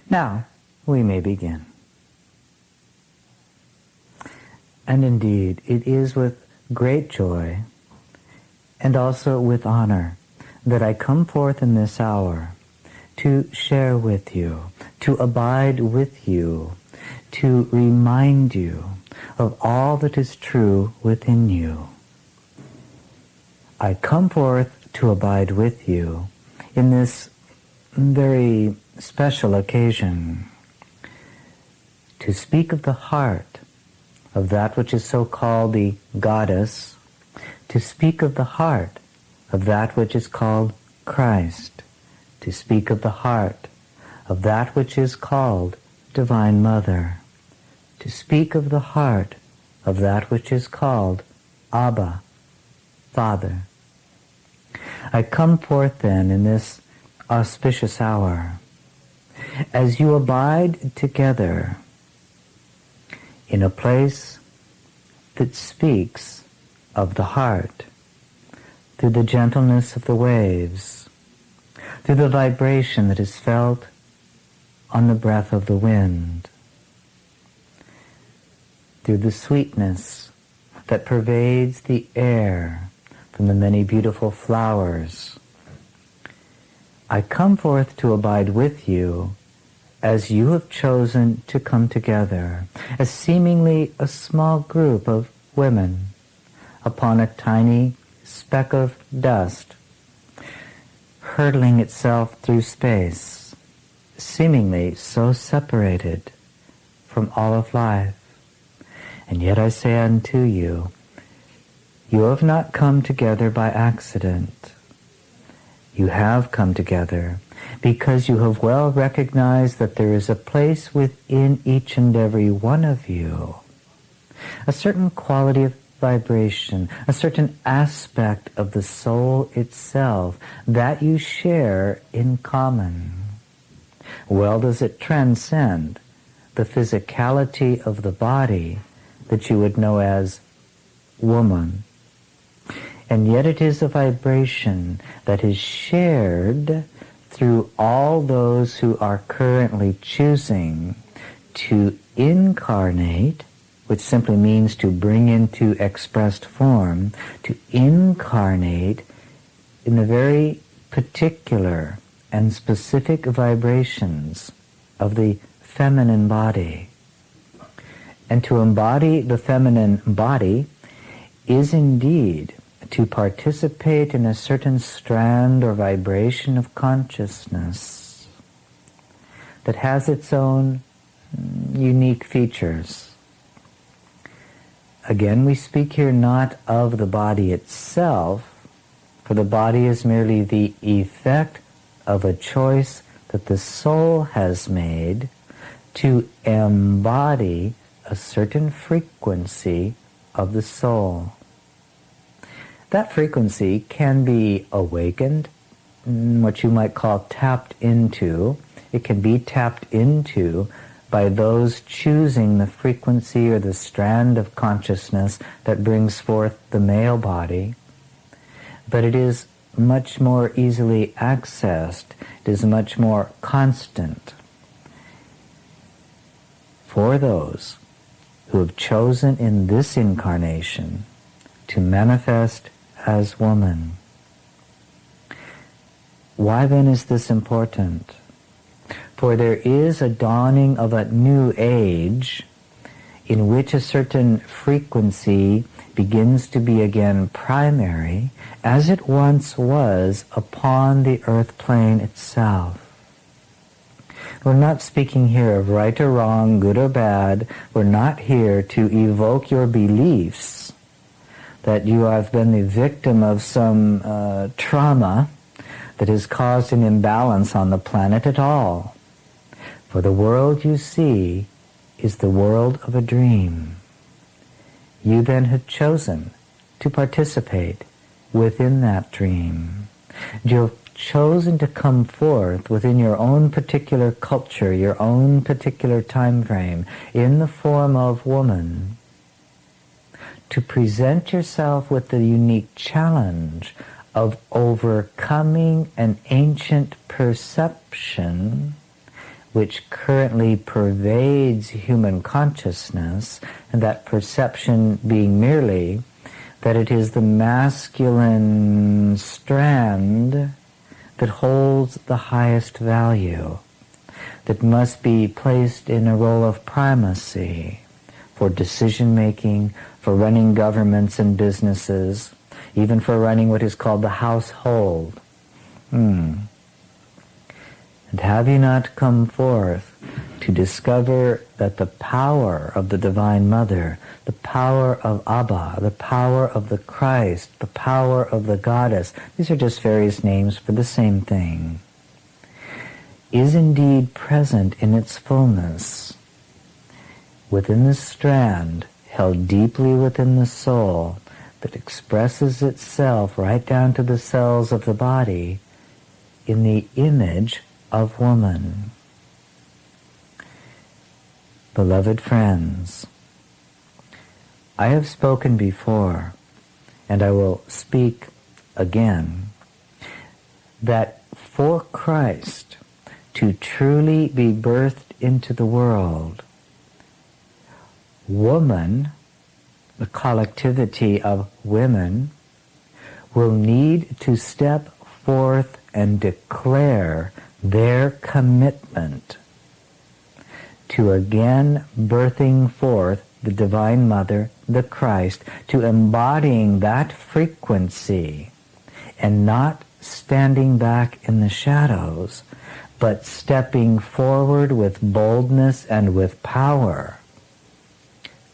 Now, we may begin. And indeed, it is with great joy and also with honor that I come forth in this hour to share with you, to abide with you, to remind you of all that is true within you. I come forth to abide with you in this very special occasion, to speak of the heart of that which is so called the goddess, to speak of the heart of that which is called Christ, to speak of the heart of that which is called Divine Mother, to speak of the heart of that which is called Abba, Father. I come forth then in this auspicious hour, as you abide together in a place that speaks of the heart, through the gentleness of the waves, through the vibration that is felt on the breath of the wind, through the sweetness that pervades the air from the many beautiful flowers. I come forth to abide with you as you have chosen to come together, as seemingly a small group of women upon a tiny speck of dust, hurtling itself through space, seemingly so separated from all of life. And yet I say unto you, you have not come together by accident. You have come together because you have well recognized that there is a place within each and every one of you, a certain quality of vibration, a certain aspect of the soul itself that you share in common. Well does it transcend the physicality of the body that you would know as woman. And yet it is a vibration that is shared through all those who are currently choosing to incarnate, which simply means to bring into expressed form, to incarnate in the very particular and specific vibrations of the feminine body. And to embody the feminine body is indeed to participate in a certain strand or vibration of consciousness that has its own unique features. Again, we speak here not of the body itself, for the body is merely the effect of a choice that the soul has made to embody a certain frequency of the soul. That frequency can be awakened, what you might call tapped into. It can be tapped into by those choosing the frequency or the strand of consciousness that brings forth the male body. But it is much more easily accessed. It is much more constant for those who have chosen in this incarnation to manifest as woman. Why then is this important? For there is a dawning of a new age in which a certain frequency begins to be again primary, as it once was upon the earth plane itself. We're not speaking here of right or wrong, good or bad. We're not here to evoke your beliefs that you have been the victim of some trauma that has caused an imbalance on the planet at all. For the world you see is the world of a dream. You then have chosen to participate within that dream. You have chosen to come forth within your own particular culture, your own particular time frame, in the form of woman, to present yourself with the unique challenge of overcoming an ancient perception which currently pervades human consciousness, and that perception being merely that it is the masculine strand that holds the highest value, that must be placed in a role of primacy for decision-making, for running governments and businesses, even for running what is called the household. And have you not come forth to discover that the power of the Divine Mother, the power of Abba, the power of the Christ, the power of the Goddess, these are just various names for the same thing, is indeed present in its fullness within the strand held deeply within the soul that expresses itself right down to the cells of the body in the image of woman. Beloved friends, I have spoken before, and I will speak again, that for Christ to truly be birthed into the world, woman, the collectivity of women, will need to step forth and declare their commitment to again birthing forth the Divine Mother, the Christ, to embodying that frequency and not standing back in the shadows, but stepping forward with boldness and with power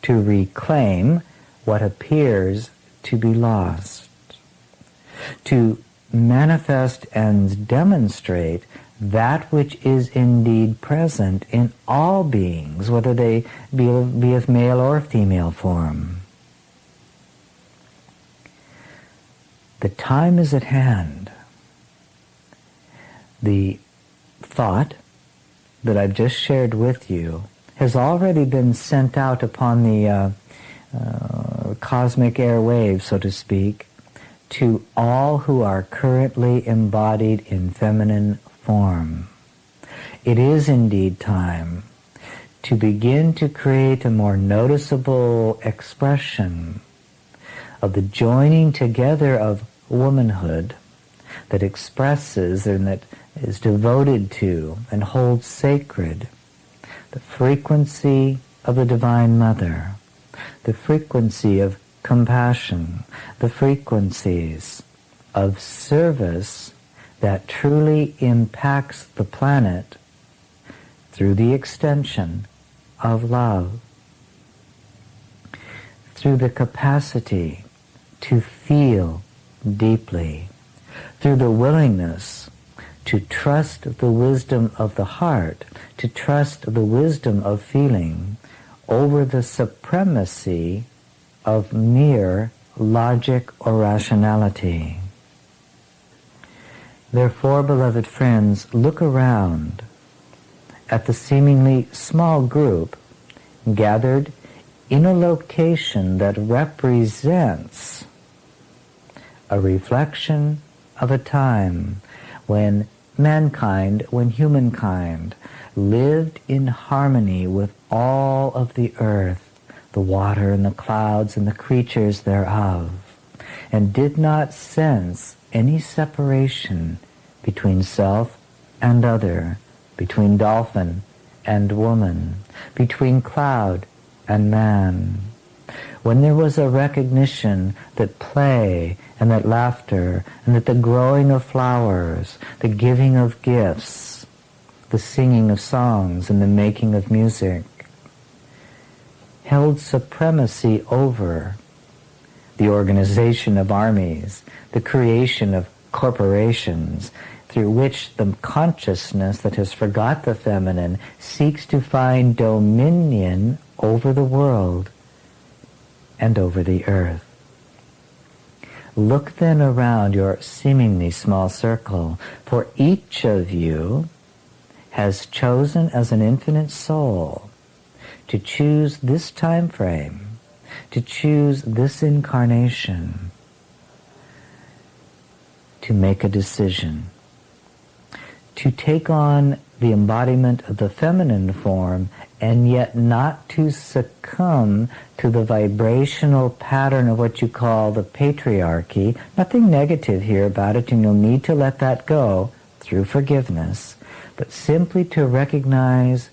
to reclaim what appears to be lost, to manifest and demonstrate that which is indeed present in all beings, whether they be of male or female form. The time is at hand. The thought that I've just shared with you has already been sent out upon the cosmic airwaves, so to speak, to all who are currently embodied in feminine form. It is indeed time to begin to create a more noticeable expression of the joining together of womanhood that expresses and that is devoted to and holds sacred the frequency of the Divine Mother, the frequency of compassion, the frequencies of service that truly impacts the planet through the extension of love, through the capacity to feel deeply, through the willingness to trust the wisdom of the heart, to trust the wisdom of feeling over the supremacy of mere logic or rationality. Therefore, beloved friends, look around at the seemingly small group gathered in a location that represents a reflection of a time when humankind lived in harmony with all of the earth, the water and the clouds and the creatures thereof, and did not sense any separation between self and other, between dolphin and woman, between cloud and man. When there was a recognition that play and that laughter and that the growing of flowers, the giving of gifts, the singing of songs and the making of music held supremacy over the organization of armies, the creation of corporations, through which the consciousness that has forgot the feminine seeks to find dominion over the world and over the earth. Look then around your seemingly small circle, for each of you has chosen as an infinite soul to choose this time frame, to choose this incarnation, to make a decision, to take on the embodiment of the feminine form, and yet not to succumb to the vibrational pattern of what you call the patriarchy. Nothing negative here about it, and you'll need to let that go through forgiveness, but simply to recognize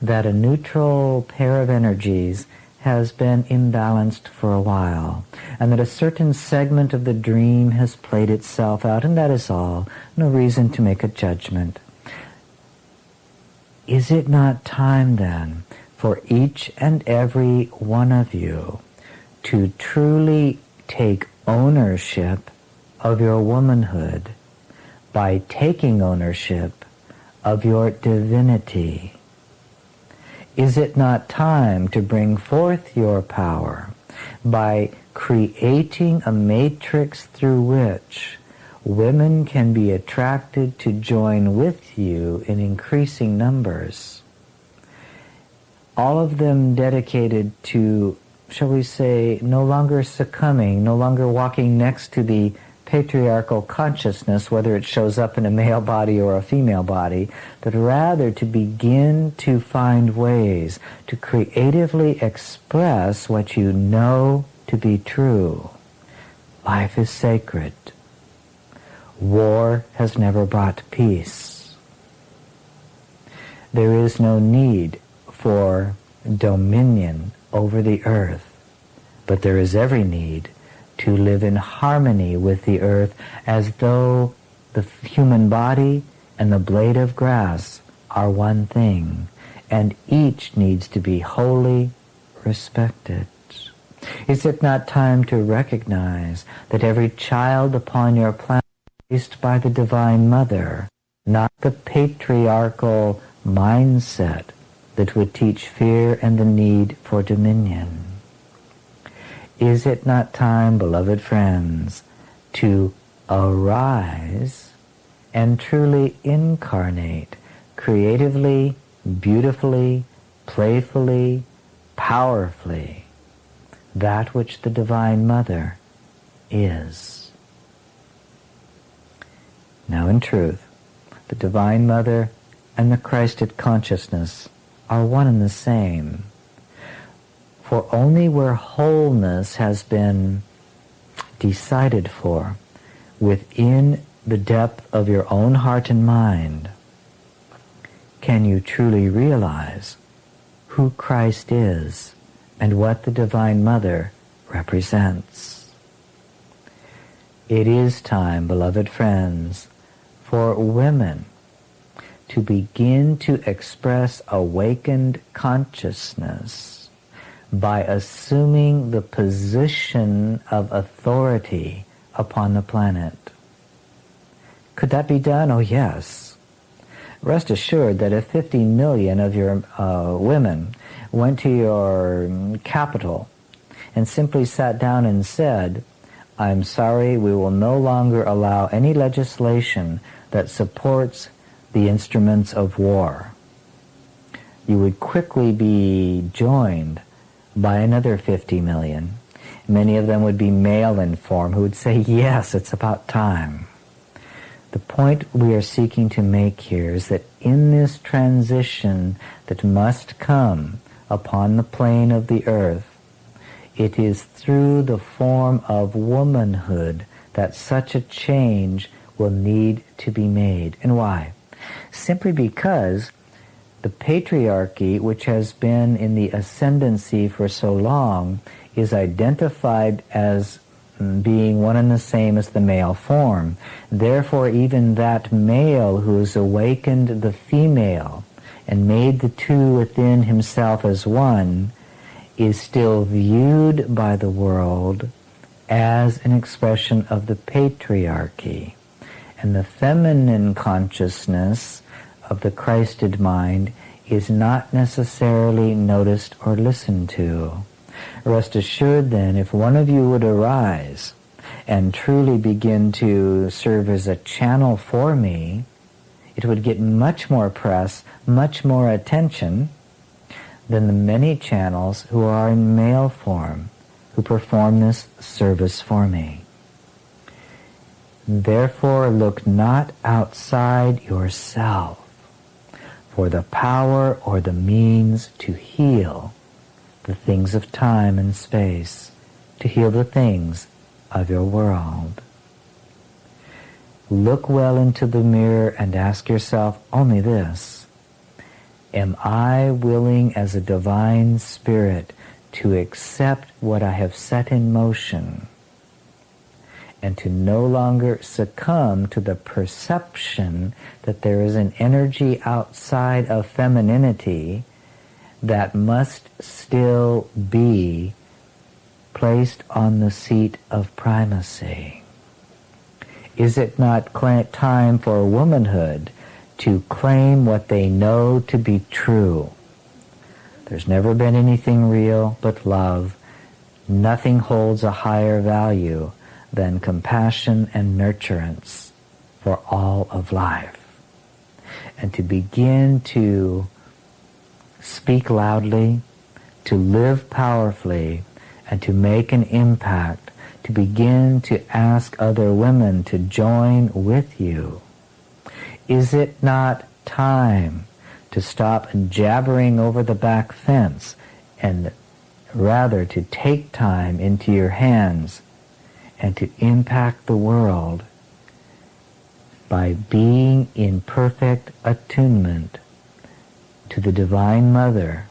that a neutral pair of energies has been imbalanced for a while, and that a certain segment of the dream has played itself out, and that is all. No reason to make a judgment. Is it not time then for each and every one of you to truly take ownership of your womanhood by taking ownership of your divinity? Is it not time to bring forth your power by creating a matrix through which women can be attracted to join with you in increasing numbers? All of them dedicated to, shall we say, no longer succumbing, no longer walking next to the patriarchal consciousness, whether it shows up in a male body or a female body, but rather to begin to find ways to creatively express what you know to be true. Life is sacred. War has never brought peace. There is no need for dominion over the earth, but there is every need to live in harmony with the earth, as though the human body and the blade of grass are one thing, and each needs to be wholly respected. Is it not time to recognize that every child upon your planet is raised by the Divine Mother, not the patriarchal mindset that would teach fear and the need for dominion? Is it not time, beloved friends, to arise and truly incarnate creatively, beautifully, playfully, powerfully that which the Divine Mother is? Now, in truth, the Divine Mother and the Christed consciousness are one and the same. For only where wholeness has been decided for within the depth of your own heart and mind can you truly realize who Christ is and what the Divine Mother represents. It is time, beloved friends, for women to begin to express awakened consciousness by assuming the position of authority upon the planet. Could that be done? Oh, yes. Rest assured that if 50 million of your women went to your capital and simply sat down and said, "I'm sorry, we will no longer allow any legislation that supports the instruments of war," you would quickly be joined by another 50 million. Many of them would be male in form who would say, "Yes, it's about time." The point we are seeking to make here is that in this transition that must come upon the plane of the earth, it is through the form of womanhood that such a change will need to be made. And why? Simply because the patriarchy, which has been in the ascendancy for so long, is identified as being one and the same as the male form. Therefore, even that male who has awakened the female and made the two within himself as one is still viewed by the world as an expression of the patriarchy. And the feminine consciousness of the Christed mind is not necessarily noticed or listened to. Rest assured then, if one of you would arise and truly begin to serve as a channel for me, it would get much more press, much more attention than the many channels who are in male form, who perform this service for me. Therefore, look not outside yourself. for the power or the means to heal the things of time and space, to heal the things of your world. Look well into the mirror and ask yourself only this: am I willing as a divine spirit to accept what I have set in motion and to no longer succumb to the perception that there is an energy outside of femininity that must still be placed on the seat of primacy? Is it not time for womanhood to claim what they know to be true? There's never been anything real but love. Nothing holds a higher value than compassion and nurturance for all of life. And to begin to speak loudly, to live powerfully, and to make an impact, to begin to ask other women to join with you. Is it not time to stop jabbering over the back fence and rather to take time into your hands and to impact the world by being in perfect attunement to the Divine Mother,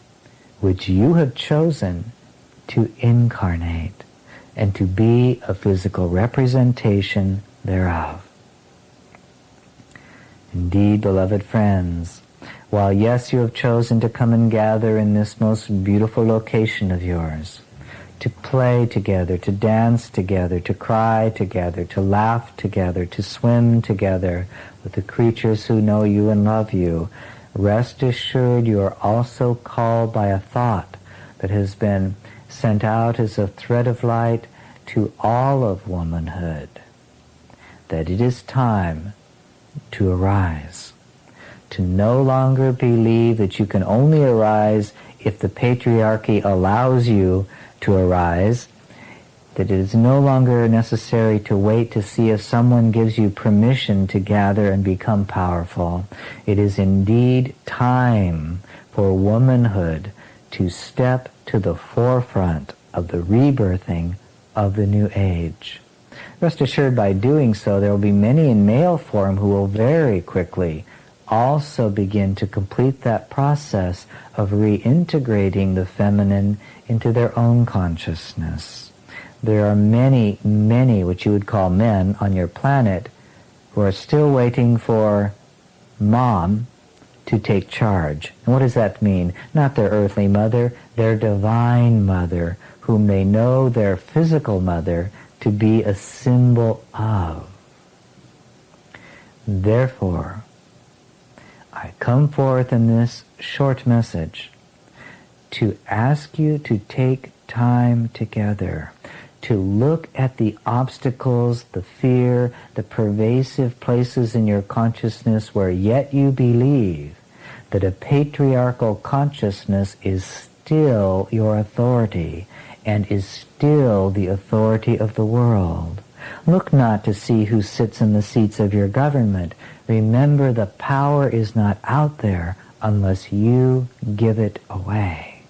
which you have chosen to incarnate and to be a physical representation thereof? Indeed, beloved friends, while yes, you have chosen to come and gather in this most beautiful location of yours, to play together, to dance together, to cry together, to laugh together, to swim together with the creatures who know you and love you, rest assured you are also called by a thought that has been sent out as a thread of light to all of womanhood, that it is time to arise, to no longer believe that you can only arise if the patriarchy allows you to arise, that it is no longer necessary to wait to see if someone gives you permission to gather and become powerful. It is indeed time for womanhood to step to the forefront of the rebirthing of the new age. Rest assured, by doing so, there will be many in male form who will very quickly also begin to complete that process of reintegrating the feminine into their own consciousness. There are many, many, what you would call men on your planet, who are still waiting for mom to take charge. And what does that mean? Not their earthly mother, their divine mother, whom they know their physical mother to be a symbol of. Therefore, I come forth in this short message to ask you to take time together, to look at the obstacles, the fear, the pervasive places in your consciousness where yet you believe that a patriarchal consciousness is still your authority and is still the authority of the world. Look not to see who sits in the seats of your government. Remember, the power is not out there unless you give it away.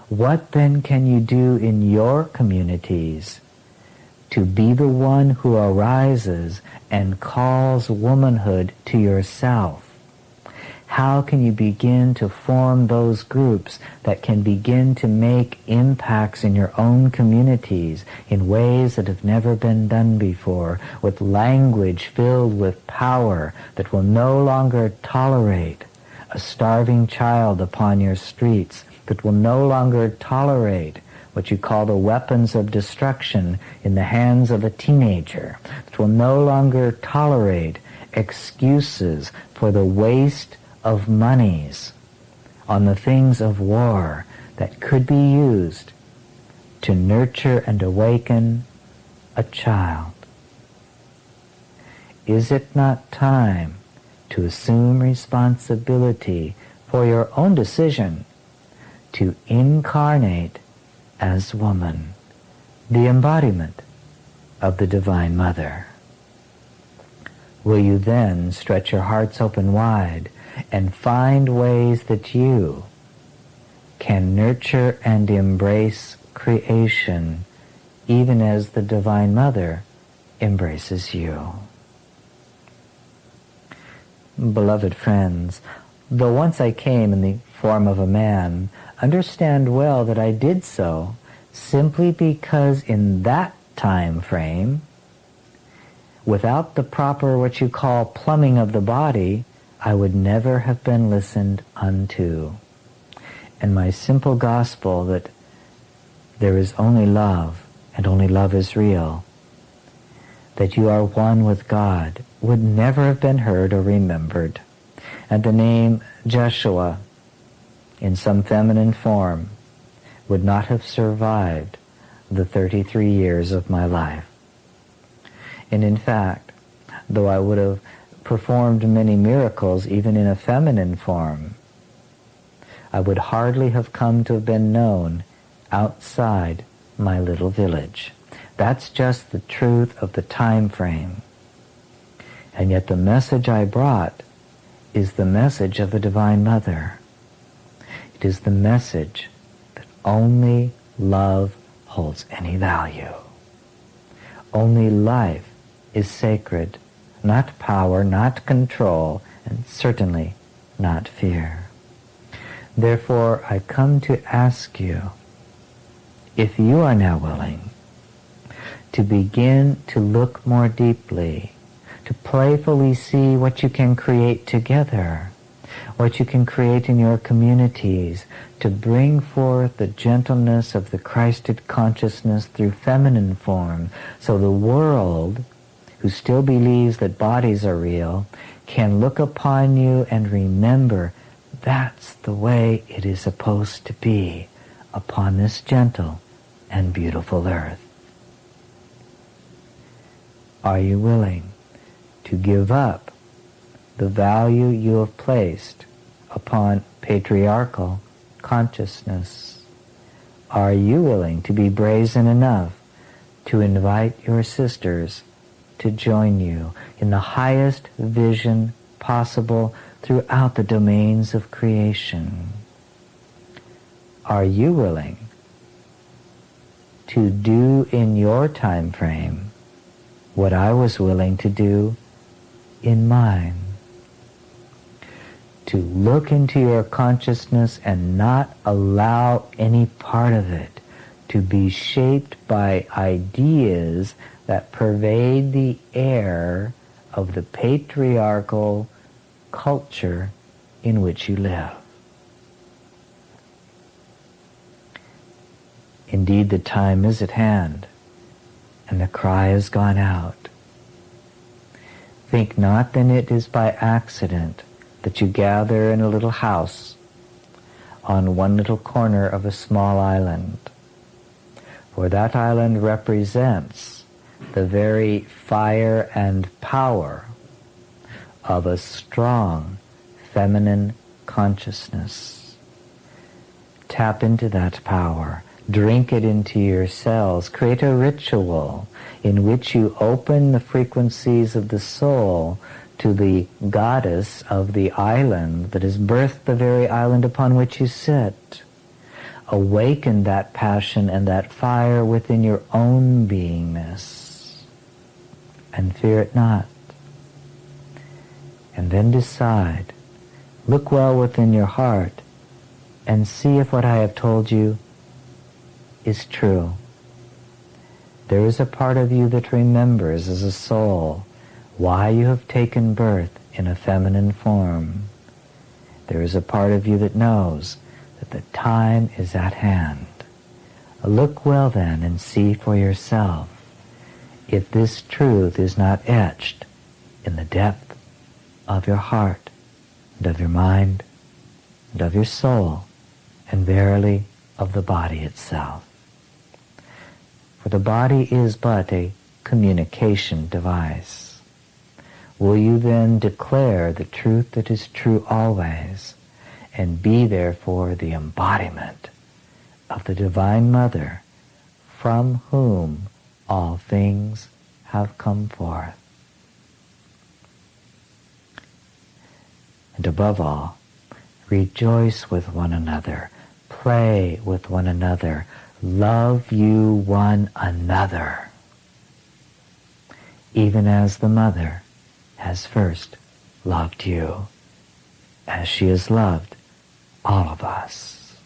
What then can you do in your communities to be the one who arises and calls womanhood to yourself? How can you begin to form those groups that can begin to make impacts in your own communities in ways that have never been done before, with language filled with power that will no longer tolerate a starving child upon your streets, that will no longer tolerate what you call the weapons of destruction in the hands of a teenager, that will no longer tolerate excuses for the waste of monies on the things of war that could be used to nurture and awaken a child. Is it not time to assume responsibility for your own decision to incarnate as woman, the embodiment of the Divine Mother? Will you then stretch your hearts open wide and find ways that you can nurture and embrace creation even as the Divine Mother embraces you. Beloved friends, though once I came in the form of a man, understand well that I did so simply because in that time frame, without the proper what you call plumbing of the body, I would never have been listened unto. And my simple gospel that there is only love, and only love is real, that you are one with God, would never have been heard or remembered. And the name Joshua, in some feminine form, would not have survived the 33 years of my life. And in fact, though I would have performed many miracles even in a feminine form, I would hardly have come to have been known outside my little village. That's just the truth of the time frame. And yet the message I brought is the message of the Divine Mother. It is the message that only love holds any value. Only life is sacred, not power, not control, and certainly not fear. Therefore, I come to ask you, if you are now willing to begin to look more deeply, to playfully see what you can create together, what you can create in your communities, to bring forth the gentleness of the Christed consciousness through feminine form, so the world, who still believes that bodies are real, can look upon you and remember that's the way it is supposed to be upon this gentle and beautiful earth. Are you willing to give up the value you have placed upon patriarchal consciousness? Are you willing to be brazen enough to invite your sisters to join you in the highest vision possible throughout the domains of creation? Are you willing to do in your time frame what I was willing to do in mine? To look into your consciousness and not allow any part of it to be shaped by ideas that pervade the air of the patriarchal culture in which you live. Indeed, the time is at hand, and the cry has gone out. Think not then it is by accident that you gather in a little house on one little corner of a small island, for that island represents the very fire and power of a strong feminine consciousness. Tap into that power. Drink it into your cells. Create a ritual in which you open the frequencies of the soul to the goddess of the island that has birthed the very island upon which you sit. Awaken that passion and that fire within your own beingness, and fear it not. And then decide, look well within your heart, and see if what I have told you is true. There is a part of you that remembers as a soul why you have taken birth in a feminine form. There is a part of you that knows that the time is at hand. Look well then and see for yourself if this truth is not etched in the depth of your heart and of your mind and of your soul, and verily of the body itself. For the body is but a communication device. Will you then declare the truth that is true always, and be therefore the embodiment of the Divine Mother, from whom all things have come forth? And above all, rejoice with one another, play with one another, love you one another, even as the mother has first loved you, as she has loved all of us.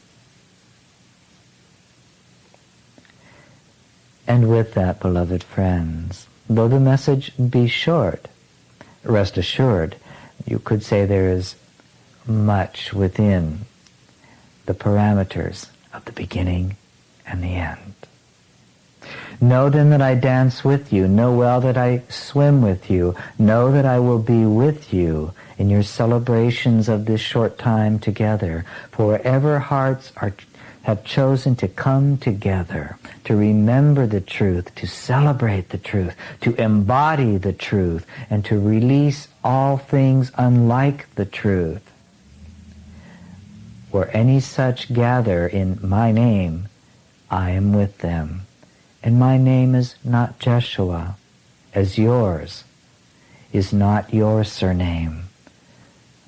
And with that, beloved friends, though the message be short, rest assured, you could say there is much within the parameters of the beginning and the end. Know then that I dance with you. Know well that I swim with you. Know that I will be with you in your celebrations of this short time together. For wherever hearts have chosen to come together, to remember the truth, to celebrate the truth, to embody the truth, and to release all things unlike the truth, where any such gather in my name, I am with them. And my name is not Jeshua, as yours is not your surname.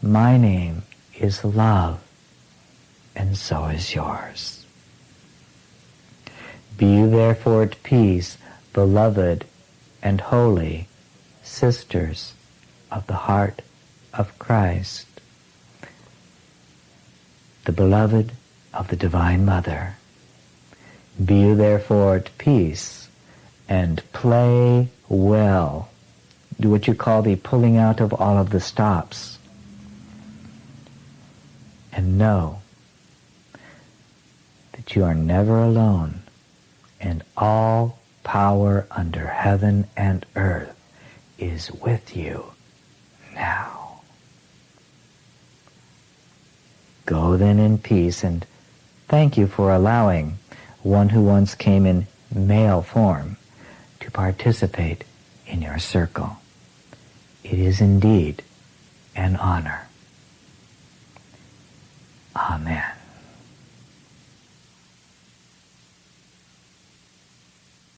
My name is love, and so is yours. Be you therefore at peace, beloved and holy sisters of the heart of Christ, the beloved of the Divine Mother. Be you therefore at peace, and play well. Do what you call the pulling out of all of the stops. And know that you are never alone, and all power under heaven and earth is with you now. Go then in peace, and thank you for allowing one who once came in male form to participate in your circle. It is indeed an honor. Amen.